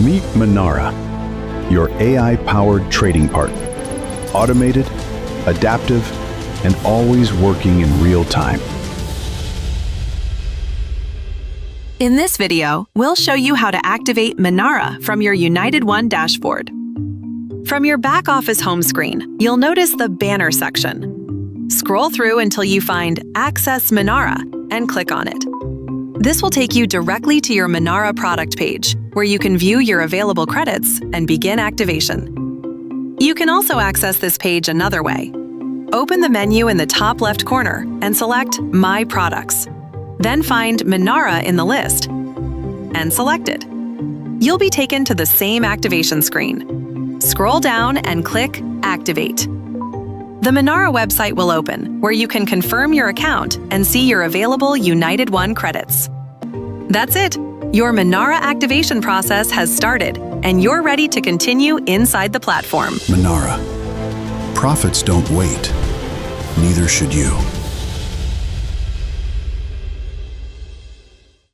Meet MINARA, your AI-powered trading partner. Automated, adaptive, and always working in real time. In this video, we'll show you how to activate MINARA from your United One dashboard. From your back office home screen, you'll notice the banner section. Scroll through until you find Access MINARA and click on it. This will take you directly to your MINARA product page, where you can view your available credits and begin activation. You can also access this page another way. Open the menu in the top left corner and select My Products. Then find MINARA in the list and select it. You'll be taken to the same activation screen. Scroll down and click Activate. The MINARA website will open, where you can confirm your account and see your available United One credits. That's it! Your MINARA activation process has started, and you're ready to continue inside the platform. MINARA. Profits don't wait. Neither should you.